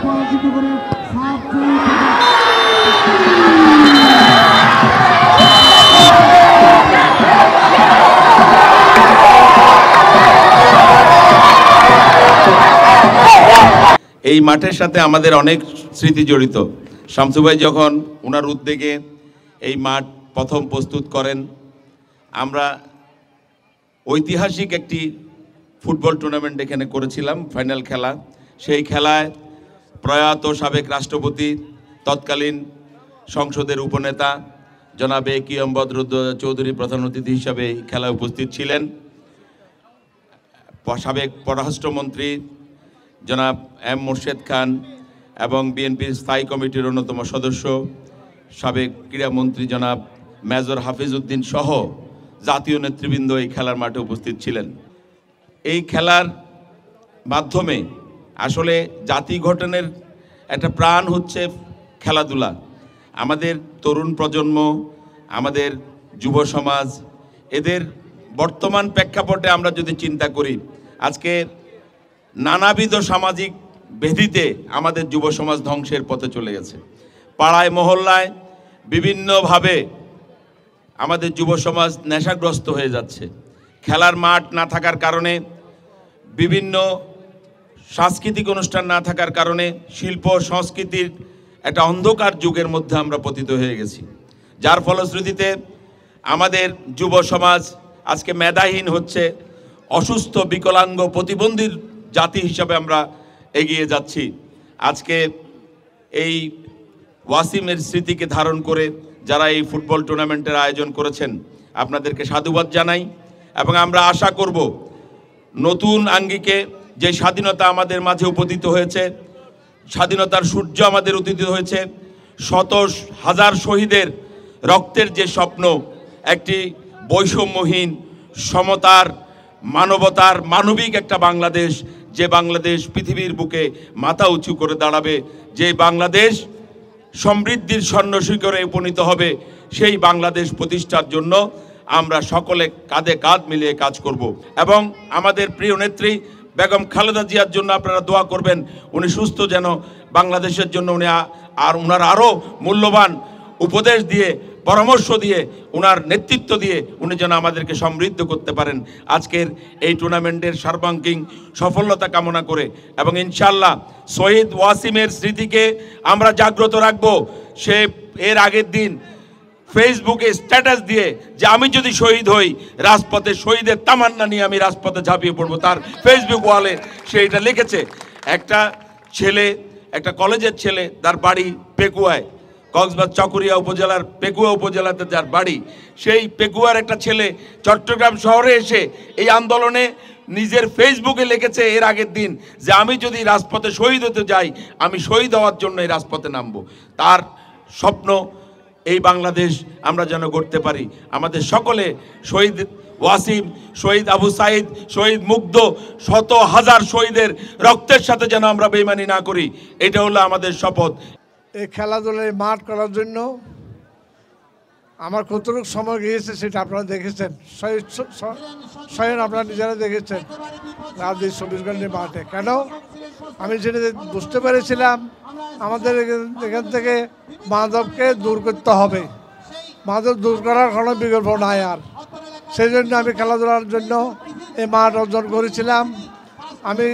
পরাজিত করে এই মাঠের সাথে আমাদের অনেক স্মৃতি জড়িত। শামসু ভাই যখন ওনার উদ্যোগে এই মাঠ প্রথম প্রস্তুত করেন, আমরা ঐতিহাসিক একটি ফুটবল টুর্নামেন্ট এখানে করেছিলাম, ফাইনাল খেলা। সেই খেলায় প্রয়াত সাবেক রাষ্ট্রপতি, তৎকালীন সংসদের উপনেতা জনাব কিয়ম বদরুদ্দোজা চৌধুরী প্রধান অতিথি হিসাবে এই খেলায় উপস্থিত ছিলেন। সাবেক পররাষ্ট্রমন্ত্রী জনাব এম মোর্শেদ খান এবং বিএনপির স্থায়ী কমিটির অন্যতম সদস্য সাবেক ক্রীড়ামন্ত্রী জনাব মেজর হাফিজ উদ্দিন সহ জাতীয় নেতৃবৃন্দ এই খেলার মাঠে উপস্থিত ছিলেন। এই খেলার মাধ্যমে আসলে জাতি গঠনের একটা প্রাণ হচ্ছে খেলাধুলা। আমাদের তরুণ প্রজন্ম, আমাদের যুব সমাজ, এদের বর্তমান প্রেক্ষাপটে আমরা যদি চিন্তা করি, আজকে নানাবিধ সামাজিক ব্যাধিতে আমাদের যুব সমাজ ধ্বংসের পথে চলে গেছে। পাড়ায় মহল্লায় বিভিন্নভাবে আমাদের যুব সমাজ নেশাগ্রস্ত হয়ে যাচ্ছে। খেলার মাঠ না থাকার কারণে, বিভিন্ন সাংস্কৃতিক অনুষ্ঠান না থাকার কারণে শিল্প সংস্কৃতির একটা অন্ধকার যুগের মধ্যে আমরা পতিত হয়ে গেছি, যার ফলশ্রুতিতে আমাদের যুব সমাজ আজকে মেধাহীন হচ্ছে, অসুস্থ, বিকলাঙ্গ, প্রতিবন্ধীর জাতি হিসাবে আমরা এগিয়ে যাচ্ছি। আজকে এই ওয়াসিমের স্মৃতিকে ধারণ করে যারা এই ফুটবল টুর্নামেন্টের আয়োজন করেছেন, আপনাদেরকে সাধুবাদ জানাই এবং আমরা আশা করব নতুন আঙ্গিকে যে স্বাধীনতা আমাদের মাঝে উপদিত হয়েছে, স্বাধীনতার সূর্য আমাদের উদিত হয়েছে, শত হাজার শহীদের রক্তের যে স্বপ্ন, একটি বৈষম্যহীন, সমতার, মানবতার, মানবিক একটা বাংলাদেশ, যে বাংলাদেশ পৃথিবীর বুকে মাথা উঁচু করে দাঁড়াবে, যে বাংলাদেশ সমৃদ্ধির স্বর্ণশিখরে উপনীত হবে, সেই বাংলাদেশ প্রতিষ্ঠার জন্য আমরা সকলে কাঁধে কাঁধ মিলিয়ে কাজ করব। এবং আমাদের প্রিয় নেত্রী বেগম খালেদা জিয়ার জন্য আপনারা দোয়া করবেন, উনি সুস্থ যেন বাংলাদেশের জন্য উনি ওনার আরও মূল্যবান উপদেশ দিয়ে, পরামর্শ দিয়ে, ওনার নেতৃত্ব দিয়ে উনি যেন আমাদেরকে সমৃদ্ধ করতে পারেন। আজকের এই টুর্নামেন্টের সর্বাঙ্গীন সফলতা কামনা করে এবং ইনশাল্লাহ শহীদ ওয়াসিমের স্মৃতিকে আমরা জাগ্রত রাখব। সে এর আগের দিন ফেসবুকে স্ট্যাটাস দিয়ে যে আমি যদি শহীদ হই, রাজপথে শহীদের তামান্না নিয়ে আমি রাজপথে ঝাঁপিয়ে পড়বো, তার ফেসবুক ওয়ালে সে এটা লিখেছে। একটা ছেলে, একটা কলেজের ছেলে, তার বাড়ি পেকুয়ায়, কক্সবাজার চকরিয়া উপজেলার পেকুয়া উপজেলাতে যার বাড়ি, সেই পেকুয়ার একটা ছেলে চট্টগ্রাম শহরে এসে এই আন্দোলনে নিজের ফেসবুকে লিখেছে এর আগের দিন যে আমি যদি রাজপথে শহীদ হতে যাই, আমি শহীদ হওয়ার জন্য এই রাজপথে নামবো। তার স্বপ্ন এই বাংলাদেশ আমরা যেন গড়তে পারি। আমাদের সকলে শহীদ ওয়াসিম, শহীদ আবু সাইদ, শহীদ মুগ্ধ, শত হাজার শহীদের রক্তের সাথে যেন আমরা বেইমানি না করি, এটা হলো আমাদের শপথ। এই খেলাধুলায় মাঠ করার জন্য আমার কতটুকু সময় গিয়েছে সেটা আপনারা দেখেছেন, স্বয়ং আপনারা নিজেরা দেখেছেন রাজনীতি 24 ঘন্টা মাঠে। কেন আমি যেটা বুঝতে পেরেছিলাম, আমাদের এখান থেকে মাদককে দূর করতে হবে, মাদক দূর করার কোনো বিকল্প নাই আর। সেই জন্য আমি খেলাধুলার জন্য এই মাঠ অর্জন করেছিলাম। আমি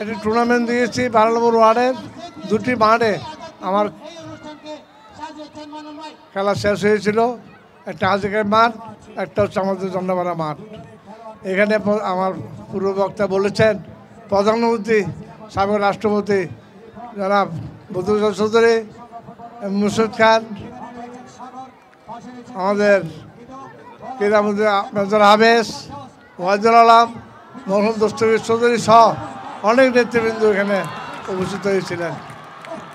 একটি টুর্নামেন্ট দিয়েছি 12 নম্বর ওয়ার্ডের 2টি মাঠে। আমার খেলা শেষ হয়েছিল, একটা আজিকের মাঠ, একটা হচ্ছে আমাদের জন্ডাপাড়া মাঠ। এখানে আমার পূর্ব বক্তা বলেছেন, প্রধানমন্ত্রী, সাবেক রাষ্ট্রপতি জনাব বদরুদ্দোজা চৌধুরী, মোর্শেদ খান, আমাদের ক্রীড়ামন্ত্রী মেজর হাফেজ, ওয়াহিদুল আলম, মোহাম্মদ দস্তগীর চৌধুরী সহ অনেক নেতৃবৃন্দ এখানে উপস্থিত হয়েছিলেন।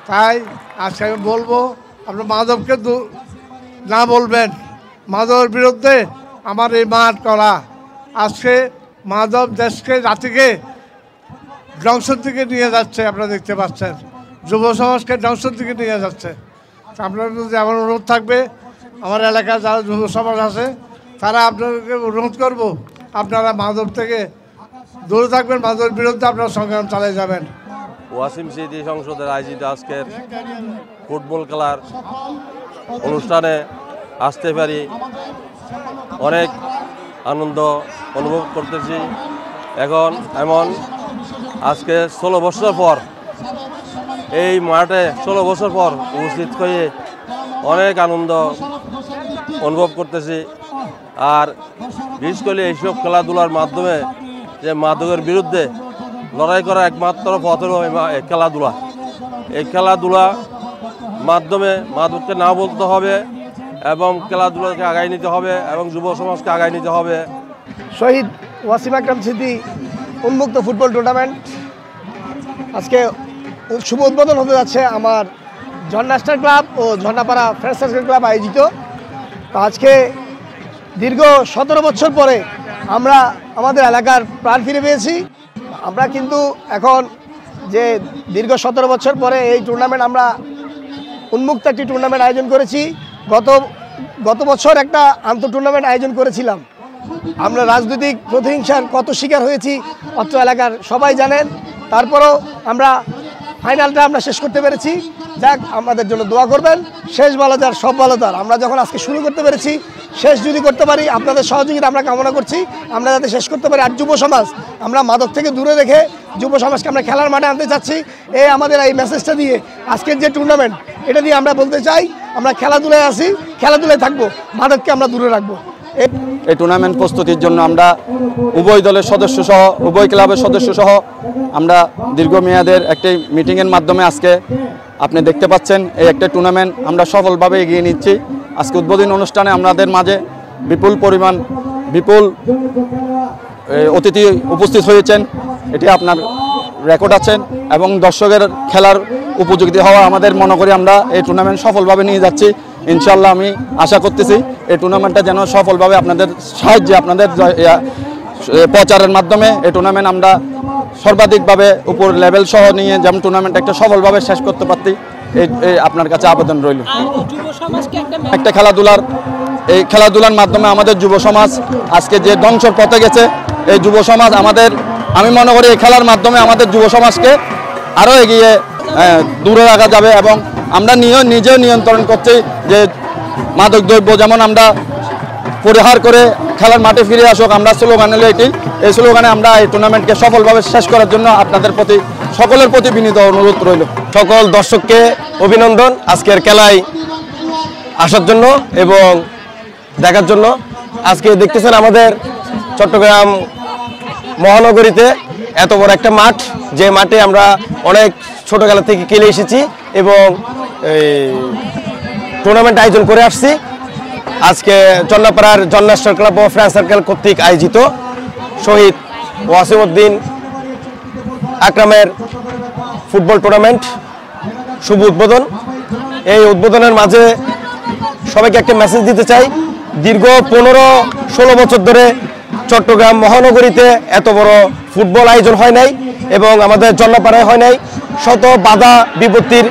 তাই আজকে আমি বলবো, আপনার মাদককে না বলবেন, মাদকের বিরুদ্ধে আমার এই মাঠ করা। আজকে মাদক দেশকে, জাতিকে ধ্বংসের দিকে নিয়ে যাচ্ছে, আপনারা দেখতে পাচ্ছেন, যুব সমাজকে ধ্বংসের দিকে নিয়ে যাচ্ছে। আপনার যদি আমার অনুরোধ থাকবে, আমার এলাকায় যারা যুব সমাজ আছে তারা আপনাদেরকে অনুরোধ করবো, আপনারা মাদক থেকে দূরে থাকবেন, মাদকের বিরুদ্ধে আপনারা সংগ্রাম চালিয়ে যাবেন। ওয়াসিম স্মৃতি সংসদের আয়োজিত আজকের ফুটবল খেলার অনুষ্ঠানে আসতে পারি অনেক আনন্দ অনুভব করতেছি। এখন এমন আজকে 16 বছর পর এই মাঠে 16 বছর পর উপস্থিত হয়ে অনেক আনন্দ অনুভব করতেছি। আর বিশেষ করে এইসব খেলাধুলার মাধ্যমে যে মাদকের বিরুদ্ধে লড়াই করা একমাত্র পথ হলো খেলাধুলা। এই খেলাধুলা মাধ্যমে মাদককে না বলতে হবে এবং খেলাধুলাকে আগায় নিতে হবে এবং যুব সমাজকে আগায় নিতে হবে। শহীদ ওয়াসিম আকরাম স্মৃতি উন্মুক্ত ফুটবল টুর্নামেন্ট আজকে শুভ উদ্বোধন হতে যাচ্ছে আমার ঝর্ণা স্টার ক্লাব ও ঝর্ণাপাড়া ফ্রেন্ডস সার্কেল ক্লাব আয়োজিত। আজকে দীর্ঘ 17 বছর পরে আমরা আমাদের এলাকার প্রাণ ফিরে পেয়েছি। আমরা কিন্তু এখন যে দীর্ঘ 17 বছর পরে এই টুর্নামেন্ট আমরা উন্মুক্ত একটি টুর্নামেন্ট আয়োজন করেছি। গত বছর একটা আন্তঃ টুর্নামেন্ট আয়োজন করেছিলাম। আমরা রাজনৈতিক প্রতিহিংসার কত শিকার হয়েছি অত্র এলাকার সবাই জানেন। তারপরেও আমরা ফাইনালটা আমরা শেষ করতে পেরেছি। যাক, আমাদের জন্য দোয়া করবেন। শেষ ভালো যার সব ভালো তার। আমরা যখন আজকে শুরু করতে পেরেছি, শেষ যদি করতে পারি আপনাদের সহযোগিতা আমরা কামনা করছি। আমরা যাতে শেষ করতে পারি। আর যুব সমাজ আমরা মাদক থেকে দূরে রেখে যুব সমাজকে আমরা খেলার মাঠে আনতে চাচ্ছি। আমাদের এই মেসেজটা দিয়ে আজকের যে টুর্নামেন্ট এটা দিয়ে আমরা বলতে চাই আমরা খেলাধুলায় আছি, খেলাধুলায় থাকবো, মাদককে আমরা দূরে রাখবো। এই টুর্নামেন্ট প্রস্তুতির জন্য আমরা উভয় দলের সদস্য সহ উভয় ক্লাবের সদস্য সহ আমরা দীর্ঘমেয়াদের একটি মিটিংয়ের মাধ্যমে আজকে আপনি দেখতে পাচ্ছেন এই একটা টুর্নামেন্ট আমরা সফলভাবে এগিয়ে নিচ্ছি। আজকে উদ্বোধনী অনুষ্ঠানে আমাদের মাঝে বিপুল অতিথি উপস্থিত হয়েছেন। এটি আপনার রেকর্ড আছেন এবং দর্শকের খেলার উপযোগী হওয়া আমাদের মনে করি আমরা এই টুর্নামেন্ট সফলভাবে নিয়ে যাচ্ছি। ইনশাল্লাহ আমি আশা করতেছি এই টুর্নামেন্টটা যেন সফলভাবে আপনাদের সাহায্যে আপনাদের প্রচারের মাধ্যমে এই টুর্নামেন্ট আমরা সর্বাধিকভাবে উপর লেভেল সহ নিয়ে যেমন টুর্নামেন্ট একটা সফলভাবে শেষ করতে পারতি এই আপনার কাছে আবেদন রইল। একটা এই খেলাধুলার মাধ্যমে আমাদের যুব সমাজ আজকে যে ধ্বংসর পথে গেছে, এই যুব সমাজ আমি মনে করি এই খেলার মাধ্যমে আমাদের যুব সমাজকে আরও এগিয়ে দূরে রাখা যাবে এবং আমরা নিজেও নিয়ন্ত্রণ করছি যে মাদক দ্রব্য যেমন আমরা পরিহার করে খেলার মাঠে ফিরে আসুক। আমরা স্লোগান হলো এই স্লোগানে আমরা এই টুর্নামেন্টকে সফলভাবে শেষ করার জন্য আপনাদের প্রতি সকলের প্রতি বিনীত অনুরোধ রইল। সকল দর্শককে অভিনন্দন আজকের খেলায় আসার জন্য এবং দেখার জন্য। আজকে দেখতেছেন আমাদের চট্টগ্রাম মহানগরীতে এত বড় একটা মাঠ, যে মাঠে আমরা অনেক ছোটবেলা থেকে খেলে এসেছি এবং টুর্নামেন্ট আয়োজন করে আসছি। আজকে ঝর্ণাপাড়ার ঝর্ণা স্টার ক্লাব ও ফ্রেন্ডস সার্কেল কর্তৃক আয়োজিত শহীদ ওয়াসিম উদ্দিন আকরামের ফুটবল টুর্নামেন্ট শুভ উদ্বোধন। এই উদ্বোধনের মাঝে সবাইকে একটা মেসেজ দিতে চাই। দীর্ঘ 15-16 বছর ধরে চট্টগ্রাম মহানগরীতে এত বড় ফুটবল আয়োজন হয় নাই এবং আমাদের ঝর্ণাপাড়ায় হয় নাই। শত বাধা বিপত্তির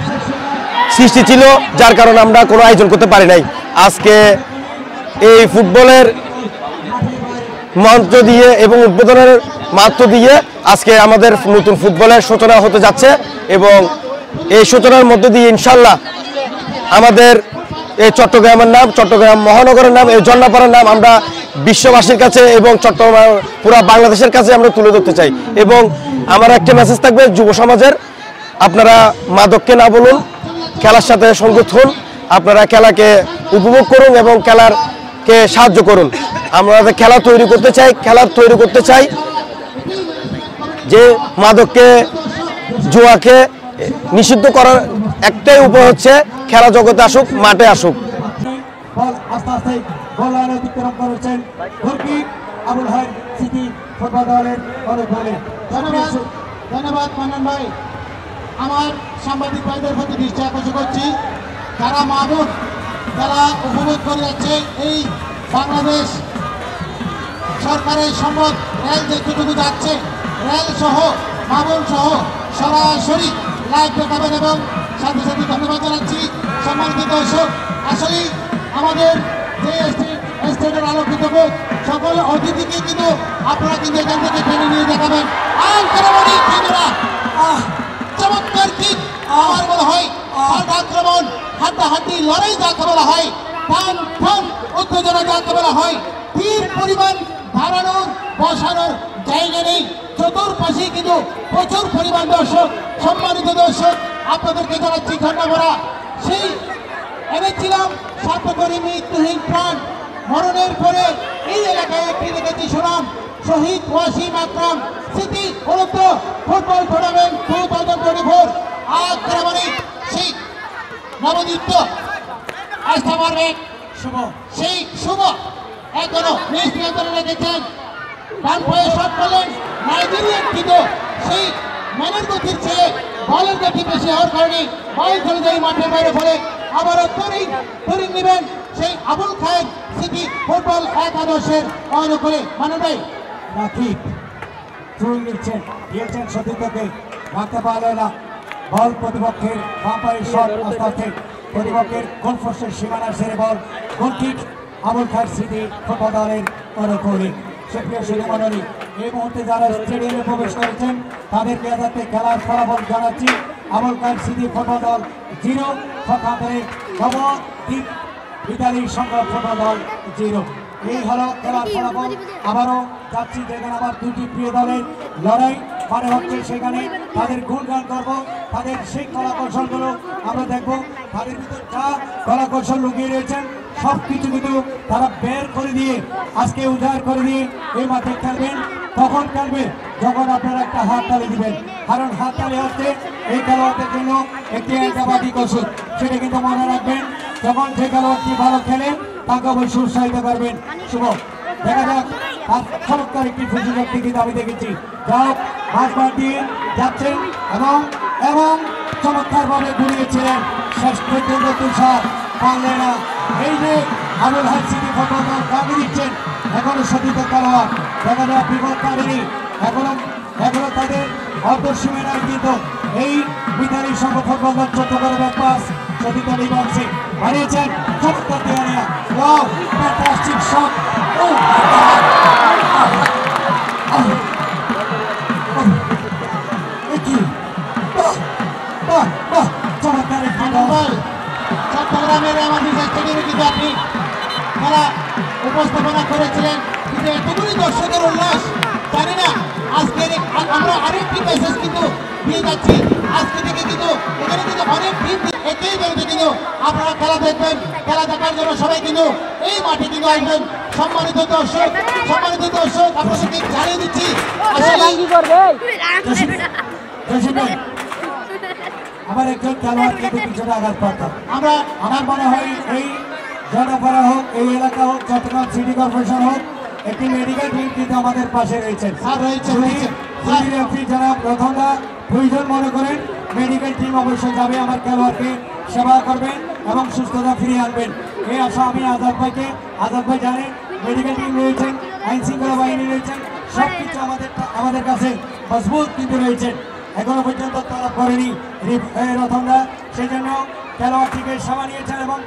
সৃষ্টি ছিল, যার কারণে আমরা কোনো আয়োজন করতে পারি নাই। আজকে এই ফুটবলের মঞ্চ দিয়ে এবং উদ্বোধনের মাত্র দিয়ে আজকে আমাদের নতুন ফুটবলের সূচনা হতে যাচ্ছে এবং এই সূচনার মধ্য দিয়ে ইনশাল্লাহ আমাদের এই চট্টগ্রামের নাম, চট্টগ্রাম মহানগরের নাম, এই ঝর্ণাপাড়ার নাম আমরা বিশ্ববাসীর কাছে এবং চট্টগ্রাম পুরা বাংলাদেশের কাছে আমরা তুলে ধরতে চাই। এবং আমার একটা মেসেজ থাকবে যুব সমাজের, আপনারা মাদককে না বলুন, খেলার সাথে সংযুক্ত হন, আপনারা খেলাকে উপভোগ করুন এবং খেলারকে সাহায্য করুন। আমরা খেলা তৈরি করতে চাই যে মাদককে জুয়াকে নিষিদ্ধ করার একটাই উপায় হচ্ছে খেলা জগতে আসুক, মাঠে আসুক। ধন্যবাদ মান্নান ভাই। আমার সাংবাদিক ভাইদের প্রতি দৃষ্টি আকর্ষণ করছি, যারা মা বোন যারা উপভোগ করে যাচ্ছে এই বাংলাদেশ সরকারের সম্মত রেল যেটুকু যাচ্ছে, রেল সহ মা বোন সহ সরাসরি লাইভ দেখাবেন এবং সাথে সাথে ধন্যবাদ জানাচ্ছি সম্মানিত দর্শক। আসলেই আমাদের যে স্টেটের আলোকিত বোধ সকল অতিথিকে কিন্তু আপনারা কিন্তু এখান থেকে টেনে নিয়ে দেখাবেন। আর চমৎকার কিক, আর বলা হয় হাত আক্রমণ, হাড্ডাহাড্ডি লড়াই যাকে বলা হয়, টান টান উত্তেজনা যাকে বলা হয়, তীর পরিমাণ দাঁড়ানোর বসানোর জায়গা নেই। চতুর্পাশে কিন্তু প্রচুর পরিমাণ দর্শক, সম্মানিত দর্শক, আপনাদেরকে জানাচ্ছি ধন্যবাদ। সেই এনেছিলাম স্বার্থকরী মৃত্যুহীন প্রাণ, মরণের পরে এই এলাকায় একটি রেখেছি সুনাম, শহীদ ওয়াসিম আকরাম স্মৃতি অনন্ত ফুটবল টুর্নামেন্ট 2024 আগ্রাবাড়ি সেই নবদ্বীপ্ত আস্থা পারবে শুভ, সেই শুভ এখনো নিজ নিয়ন্ত্রণে রেখেছেন, ডান পায়ে শট করলেন নাইজেরিয়ান কিন্তু সেই মনের গতির চেয়ে বলের গতি বেশি হওয়ার কারণে বল চলে যায় মাঠের বাইরে ফলে আবারও তরিং নেবেন সেই আবুল খায়ের স্মৃতি ফুটবল একাদশের অনুকূলে। মানবাই রাকিব থ্রোয়িং নিচ্ছেন, দিয়েছেন সতীর্থকে, রাখতে পারলেন না, বল প্রতিপক্ষের বাম পায়ের শট, আস্তে আস্তে প্রতিপক্ষের গোলপোস্টের সীমানা সেরে বল, গোল কিক আবুল খায়ের স্মৃতি ফুটবল দলের অনুকূলে। সুপ্রিয় সুধীমণ্ডলী, এই মুহূর্তে যারা স্টেডিয়ামে প্রবেশ করেছেন তাদেরকে যাতে খেলার ফলাফল জানাচ্ছি। আবুল খায়ের স্মৃতি ফুটবল দল 0, পক্ষান্তরে নবদ্বীপ বিদ্যালয় সংগ্রাম ফুটবল দল 0। এই হলো খেলার ফলাফল। আবারও যাচ্ছি যেখানে আবার দুটি প্রিয় দলের লড়াই মানে হচ্ছে, সেখানে তাদের গুণগান করবো, তাদের সেই কলা কৌশলগুলো আমরা দেখবো, তাদের ভিতর যা কলা কৌশল লুকিয়ে রয়েছেন সব কিছু কিন্তু তারা বের করে দিয়ে আজকে উদ্ধার করে দিয়ে এই মাঠে খেলবেন। তখন খেলবে যখন আপনারা একটা হাত তালি দিবেন, কারণ হাত তালি হচ্ছে এই খেলোয়াড়দের জন্য একটি অ্যান্টিবায়োটিক ওষুধ, সেটা কিন্তু মনে রাখবেন। যখন যে খেলোয়াড়টি ভালো খেলেন তাকে অবশ্যই উৎসাহিত করবেন। শুভ, দেখা যাক তার চমৎকার একটি সুযোগ কিন্তু আমি দেখেছি, যাও মাঝবার দিয়ে যাচ্ছেন এবং চমৎকারভাবে ঘুরিয়েছিলেন, শেষ পর্যন্ত তুষার পারলেন না। এই যে আবুল খায়ের স্মৃতি ফুটবল দল দাবি দিচ্ছেন, এখনো সতীর্থ খেলোয়াড় দেখা যায় বিপদকারিণী, এখনো তাদের অর্ধসীমানায় কিন্তু এই বিদ্যালয় সংঘ ফুটবল দল চোদ্দ করে পাস সতীর্থ নিবাসী হারিয়েছেন চমৎকার দেওয়ানিয়া। Wow, fantastic shot! ও চমৎকার একটি বল। চট্টগ্রামের আমাদের স্টেডিয়ামে কিন্তু আপনি খেলা উপস্থাপনা করেছিলেন, কিন্তু এতগুলি দর্শকের উল্লাস জানি না। আজকের আমরা আরেকটি মেসেজ কিন্তু দিয়ে যাচ্ছি, আজকে থেকে কিন্তু এখানে কিন্তু অনেক টিম একই বেরোতে কিন্তু আপনারা খেলা দেখবেন, খেলা দেখার জন্য সবাই কিন্তু এই মাঠে কিন্তু আসবেন। সম্মানিত দর্শক আপনাদেরকে জানিয়ে দিচ্ছি আমার একজন খেলোয়াড় কিন্তু পিছনে আঘাত পাতাম। আমার মনে হয় এই জনপাড়া হোক, এই এলাকা হোক, চট্টগ্রাম সিটি কর্পোরেশন হোক, একটি মেডিকেল টিম কিন্তু আমাদের পাশে রয়েছে। যারা প্রথমটা প্রয়োজন মনে করেন মেডিকেল টিম অবশ্যই যাবে, আমার খেলোয়াড়কে সেবা করবেন এবং সুস্থতা ফিরিয়ে আনবেন, এই আশা আমি আজাদ ভাই জানেন। মেডিকেল টিম রয়েছেন, আইন শৃঙ্খলা বাহিনী রয়েছেন, সব কিছু আমাদের কাছে মজবুত কিন্তু রয়েছেন। এখনো পর্যন্ত তারা করেনি রতনদা, সেই জন্য খেলোয়াড়টিকে সেবা নিয়েছেন এবং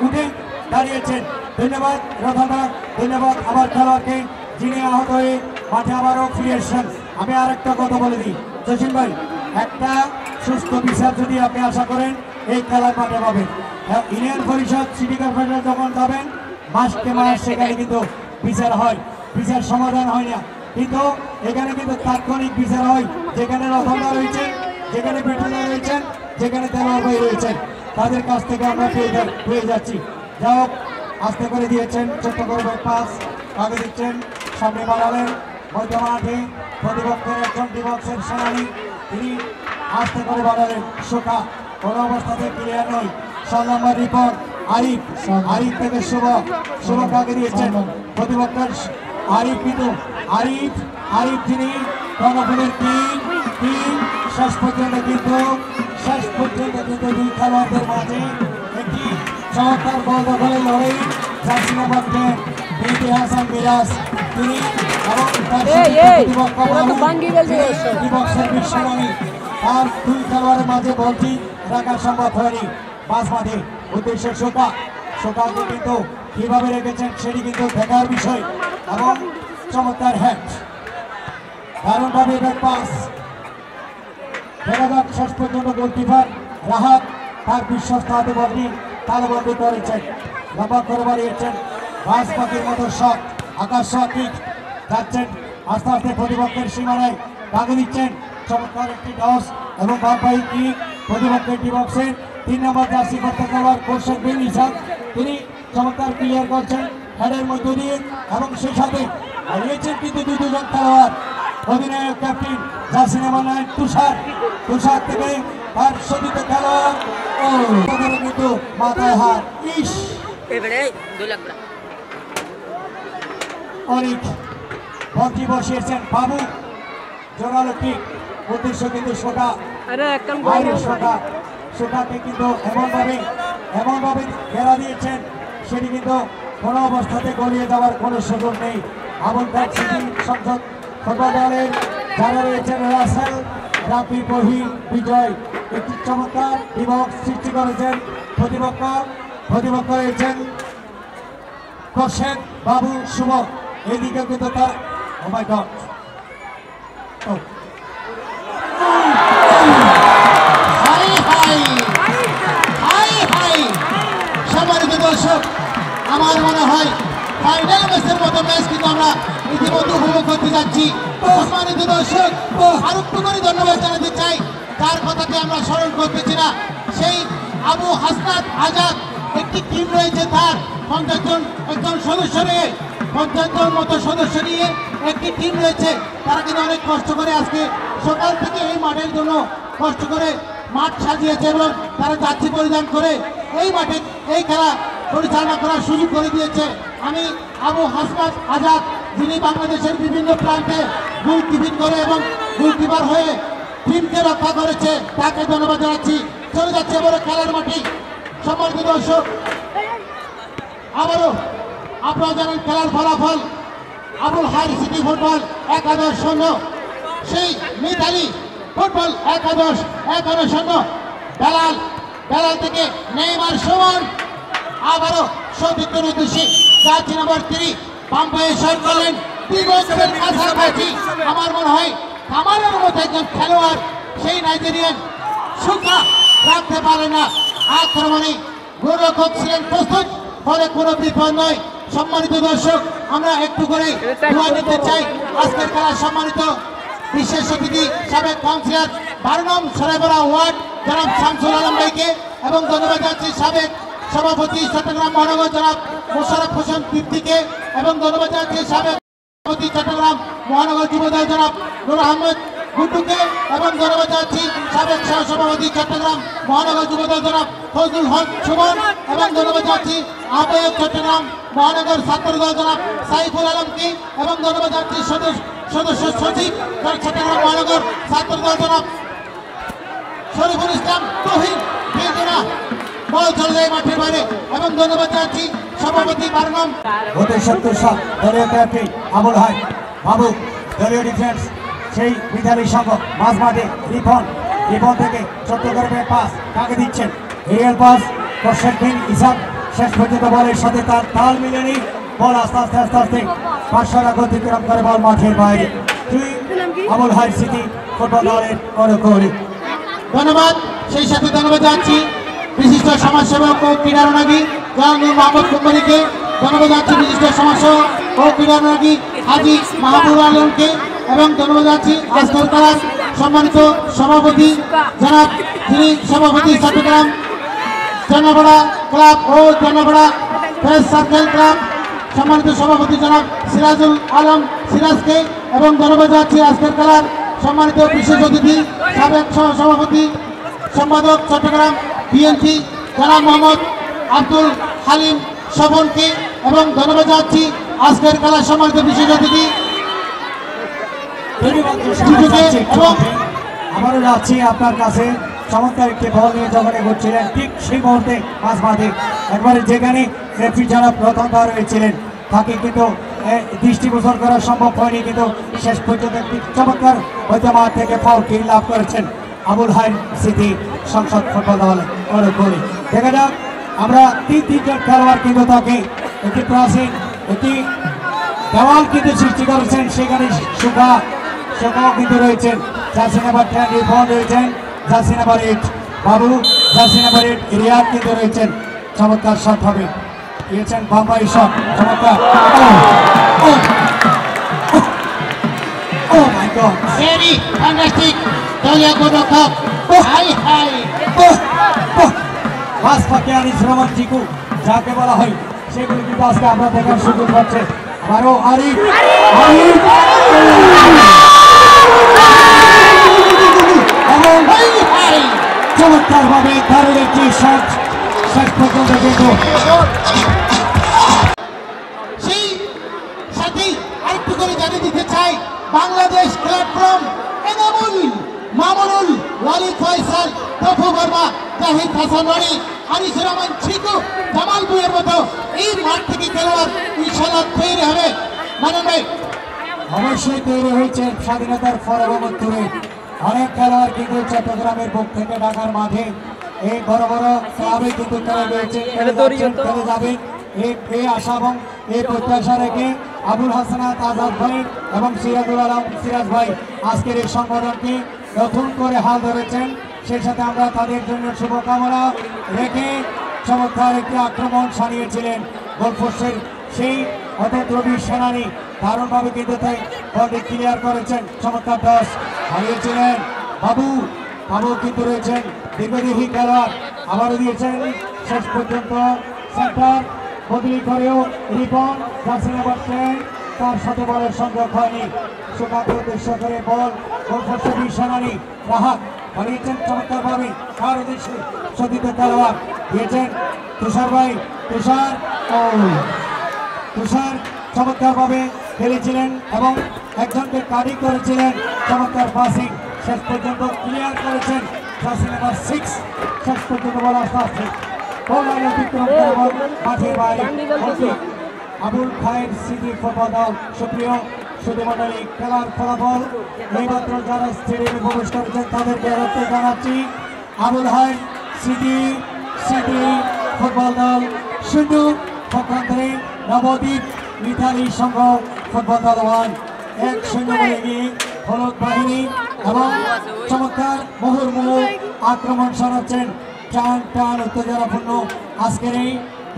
উঠে দাঁড়িয়েছেন। ধন্যবাদ রতনদা, ধন্যবাদ আমার খেলোয়াড়কে যিনি আহত হয়ে মাঠে আবারও ফিরে এসছেন। আমি আর একটা কথা বলে দিই জসিম ভাই, একটা সুস্থ বিচার যদি আপনি আশা করেন এই খেলার মাঠে পাবেন। ইউনিয়ন পরিষদ সিটি কর্পোরেশন যখন যাবেন মাসকে মাস সেখানে কিন্তু বিচার হয়, বিচার সমাধান হয় না, কিন্তু এখানে কিন্তু তাৎক্ষণিক বিচার হয়। যেখানে রতনদা রয়েছেন, যেখানে পেটুলা রয়েছেন, যেখানে দেওয়ার ভাই রয়েছেন, তাদের কাছ থেকে আমরা পেয়ে যাচ্ছি। যাই হোক, আস্তে করে দিয়েছেন, ছোট্ট করে পাস আগে দিচ্ছেন, সামনে বাড়ালেন মধ্য মাঠে প্রতিপক্ষের একজন বিপক্ষের সেনানী, তিনি আস্তে করে বাড়ালেন। শোকা কোনো অবস্থাতে ক্লিয়ার নয়। 7 নম্বর রিপোর্ট আরিফ থেকে শুভ কাকে দিয়েছেন প্রতিপক্ষের আরিফ, কিন্তু আরিফ যিনি কর্ণফুলের টিম শেষ পর্যন্ত কিন্তু দুই খেলোয়াড়দের মাঝে একটি চমৎকার বল দখলের লড়াই। জার্সি নাম্বার 10 মেহেদী হাসান মিরাজ, তিনি এবং বিপক্ষের বিশ্বরানী, তার দুই খেলোয়াড়ের মাঝে বলটি রাখা সম্ভব হয়নি। পাঁচ মাঠে উদ্দেশ্য শোকাকে কিন্তু কিভাবে রেখেছেন সেটি কিন্তু দেখার বিষয়, এবং চমৎকার হ্যাট দারুণভাবে ব্যাক পাস দেখা যাক শেষ পর্যন্ত গোলকিপার রাহাত তার বিশ্বস্ত হাতে বলটি তালবন্দি করেছেন, লম্বা করে বাড়িয়েছেন বাস পাখির মতো শট, আকাশ শট যাচ্ছেন আস্তে আস্তে প্রতিপক্ষের সীমানায় দাগে দিচ্ছেন চমৎকার একটি টস এবং বামপাই কিক প্রতিপক্ষের ডি বক্সের 3 নম্বর জার্সি করতে খেলোয়াড় কোর্শের বিন ইসাক তিনি চমৎকার ক্লিয়ার করছেন হেডের মধ্য দিয়ে এবং সেই সাথে হারিয়েছেন কিন্তু দুজন খেলোয়াড় অধিনায়ক ক্যাপ্টেন জার্সি নাম্বার 9 তুষার থেকে তার সতীর্থ খেলোয়াড় ও কিন্তু মাথায় হাত ইস অনেক ভর্তি বসিয়েছেন বাবু জোরালো কিক উদ্দেশ্য কিন্তু সোটাকে কিন্তু এমনভাবে ঘেরা দিয়েছেন সেটি কিন্তু কোনো অবস্থাতে গড়িয়ে যাওয়ার কোনো সুযোগ নেই। আমন্ত্রণ সিটি সংসদ ফুটবল দলের যারা রয়েছেন রাসেল রাফি বহির বিজয় একটি চমৎকার বিভাগ সৃষ্টি করেছেন প্রতিপক্ষ রয়েছেন কোর্শেদ বাবু শুভ এদিকে কিন্তু তার ও মাই গড সম্মানিত দর্শক, আমার মনে হয় ফাইনাল ম্যাচের মতো ম্যাচ কিন্তু আমরা ইতিমধ্যে উপভোগ করতে যাচ্ছি। সম্মানিত দর্শক, আর একটু করে ধন্যবাদ জানাতে চাই তার কথাকে আমরা স্মরণ করতেছি না, সেই আবু হাসনাত আজাদ একটি টিম রয়েছে তার 50 জন একজন সদস্য নিয়ে 50 জন মতো সদস্য নিয়ে একটি টিম রয়েছে। তারা কিন্তু অনেক কষ্ট করে আজকে সকাল থেকে এই মাঠের জন্য কষ্ট করে মাঠ সাজিয়েছে এবং তারা যাত্রী পরিধান করে এই মাঠে এই খেলা পরিচালনা করার সুযোগ করে দিয়েছে। আমি আবু হাসনাত আজাদ যিনি বাংলাদেশের বিভিন্ন প্রান্তে গোলকিপিং করে এবং গোলকিপার হয়ে টিমকে রক্ষা করেছে তাকে ধন্যবাদ জানাচ্ছি। চলে যাচ্ছে এবারে খেলার মাঠে। সম্মানিত দর্শক, আবারও আপনারা জানেন খেলার ফলাফল আবুল হাই সিটি ফুটবল 11-0, সেই মিতালি ফুটবল 11-0। বেলাল থেকে নেইমার সুমন আবারও সতীর্থের উদ্দেশ্যে জার্সি নাম্বার 3 বামপায়ে শট করলেন দিগন্তের কাছাকাছি। আমার মনে হয় কামালের মতো একজন খেলোয়াড় সেই নাইজেরিয়ান সুখা রাখতে পারে না। আক্রমণে গোলরক্ষক ছিলেন প্রস্তুত, ফলে কোনো বিপদ নয়। সম্মানিত দর্শক, আমরা একটু করে দোয়া নিতে চাই আজকের খেলার সম্মানিত বিশেষ অতিথি সাবেক কাউন্সিলর 12 নং সরাইপাড়া ওয়ার্ড জনাব শামসুল আলম ভাইকে এবং ধন্যবাদ জানাচ্ছি সাবেক সভাপতি চট্টগ্রাম মহানগর জনাব মোশাররফ হোসেন তৃপ্তিকে এবং ধন্যবাদ জানাচ্ছি সাবেক সভাপতি চট্টগ্রাম মহানগর যুবদল জনাব নূর আহমেদ গুড্ডুকে এবং ধন্যবাদ জানাচ্ছি সাবেক সহসভাপতি চট্টগ্রাম মহানগর যুবদল জনাব ফজলুল হক সুমন এবং ধন্যবাদ জানাচ্ছি আহ্বায়ক চট্টগ্রাম মহানগর ছাত্রদল জনাব সাইফুল আলমকে এবং ধন্যবাদ জানাচ্ছি সদস্য সচিব চট্টগ্রাম মহানগর ছাত্রদল জনাব শরীফুল ইসলাম তহিন বেদনা বল চলে যায় মাঠের বাইরে এবং ধন্যবাদ জানাচ্ছি সভাপতি 12 নং হতে 70 দলীয় ক্যাপ্টেন আবুল হাই বাবু, দলীয় ডিফেন্স সেই বিধানী সংঘ মাঝ মাঠে রিপন থেকে চট্টগ্রামের পাস কাকে দিচ্ছেন এরিয়াল পাস কোর্শেদ বিন ইসাক শেষ পর্যন্ত বলের সাথে তার তাল মিলেনি, বল আস্তে আস্তে 500 রান অতিক্রম করে বল মাঠের বাইরে। আবুল হাই সিটি ফুটবল দলের করকৌড়ি। ধন্যবাদ। সেই সাথে ধন্যবাদ জানাচ্ছি বিশিষ্ট সমাজসেবক ও ক্রীড়ানুরাগী জনাব নূর মোহাম্মদ কুম্বরিকে, ধন্যবাদ জানাচ্ছি বিশিষ্ট সমাজসেবক ও ক্রীড়ানুরাগী হাজী মাহবুব আলমকে এবং ধন্যবাদ জানাচ্ছি আজকের খেলার সম্মানিত সভাপতি জনাব যিনি সভাপতি চট্টগ্রাম জনপাড়া ক্লাব ও জনপাড়া প্রেস সার্কেল ক্লাব সম্মানিত সভাপতি জনাব সিরাজুল আলম সিরাজকে এবং ধন্যবাদ জানাচ্ছি আজকের খেলার সম্মানিত বিশেষ অতিথি সাবেক সভাপতি সম্পাদক চট্টগ্রাম বিএনপি জনাব মোহাম্মদ আব্দুল হালিম স্বপনকে এবং ধন্যবাদ জানাচ্ছি আজকের খেলার সম্মানিত বিশেষ অতিথি আমারও যাচ্ছি আপনার কাছে। চমৎকার একটি বল নিয়ে যখন এগোচ্ছিলেন ঠিক সেই মুহূর্তে মাঝ মাঠে একবারে যেখানে রেফারি যারা প্রথম রয়েছিলেন তাকে কিন্তু দৃষ্টিগোচর করা সম্ভব হয়নি, কিন্তু শেষ পর্যন্ত একটি চমৎকার হয়তো মাঠ থেকে ফাউল কিক লাভ করেছেন আবুল হাই সিটি সংসদ ফুটবল দলে করে। দেখা যাক আমরা তিনজন খেলোয়াড় কিন্তু তাকে একটি প্রাচীন একটি দেওয়াল কিন্তু সৃষ্টি করেছেন, সেখানে সুখাও কিন্তু রয়েছেন জার্সি নাম্বার 10 রিপন রয়েছেন, জার্সি নাম্বার 8 বাবু, জার্সি নাম্বার 8 রিয়াদ কিন্তু রয়েছেন। চমৎকার শট হবে, দিয়েছেন বাম্পাই শট, চমৎকার। Oh my God! Very fantastic! দলীয় গোলরক্ষক হাই হাই পাস ফাঁকে আনিস রহমান চিকু যাকে বলা হয়, সেগুলি কিন্তু আজকে আমরা দেখার সুযোগ পাচ্ছে। আবারও আরিফ এবং চমৎকার ভাবে দারুণ একটি শট শেষ পর্যন্ত কিন্তু সেই সাথেই আরেকটু করে জানিয়ে দিতে চাই, বাংলাদেশ প্ল্যাটফর্ম এনামুল, মামুনুল, ওয়ালিদ ফয়সাল, তফু বর্মা, জাহিদ হাসান ওয়ারি, আনিসুর রহমান চিকু, জামালপুরের মতো এই মাঠ থেকে খেলোয়াড় ইনশাআল্লাহ তৈরি হবে। মানব ভাই অবশ্যই তৈরি হয়েছে স্বাধীনতার পরবর্তীতে অনেক খেলোয়াড় কিন্তু চট্টগ্রামের বুক থেকে ঢাকার মাঠে এই বড় বড় ক্লাবে কিন্তু খেলে রয়েছে, খেলে যাবেন এই আশা এবং এই প্রত্যাশা রেখে আবুল হাসানাত আজাদ ভাই এবং সিরাজুল আলম সিরাজ ভাই আজকের এই সংগঠনকে নতুন করে হাল ধরেছেন। সেই সাথে আমরা তাদের জন্য শুভকামনা রেখে চমৎকার একটি আক্রমণ সানিয়েছিলেন গোলপোস্টের সেই অতদ্রবী সেনানী, দারুণভাবে কিন্তু তাই বলটি ক্লিয়ার করেছেন। চমৎকার টস হারিয়েছিলেন বাবু, বাবু কিন্তু রয়েছেন দীর্ঘদেহী খেলোয়াড়, আবারও দিয়েছেন শেষ পর্যন্ত সেন্টার বদলি করেও রিপন, জার্সি নাম্বার 10 তার সাথে বলের সংযোগ হয়নি। সুকান্ত উদ্দেশ্য করে বল গোলপোস্টের সেনানী রাহাত হারিয়েছেন চমৎকারভাবে, তার উদ্দেশ্যে সতীর্থ খেলোয়াড় দিয়েছেন তুষার ভাই, তুষার চমৎকারভাবে খেলেছিলেন এবং একজনকে কাটি করেছিলেন। চমৎকার পাসিং শেষ পর্যন্ত ক্লিয়ার করেছেন জার্সি নাম্বার 6, শেষ পর্যন্ত বল আস্তে আস্তে অতিক্রম করে বল মাঠের বাইরে। আবুল খায়ের স্মৃতি ফুটবল দল সুপ্রিয় সুধীমণ্ডলী, খেলার ফলাফল এইমাত্র যারা স্টেডিয়ামে প্রবেশ করেছেন তাদেরকে জানাচ্ছি। আবুল হায়ের স্মৃতি ফুটবল দল 0, পক্ষান্তরে নবদ্বীপ মিথালি সংঘ ফুটবল দল 1-0 বলে এগিয়ে হলুদ বাহিনী এবং চমৎকার মুহুর্মুহু আক্রমণ সারাচ্ছেন টান টান উত্তেজনাপূর্ণ আজকের এই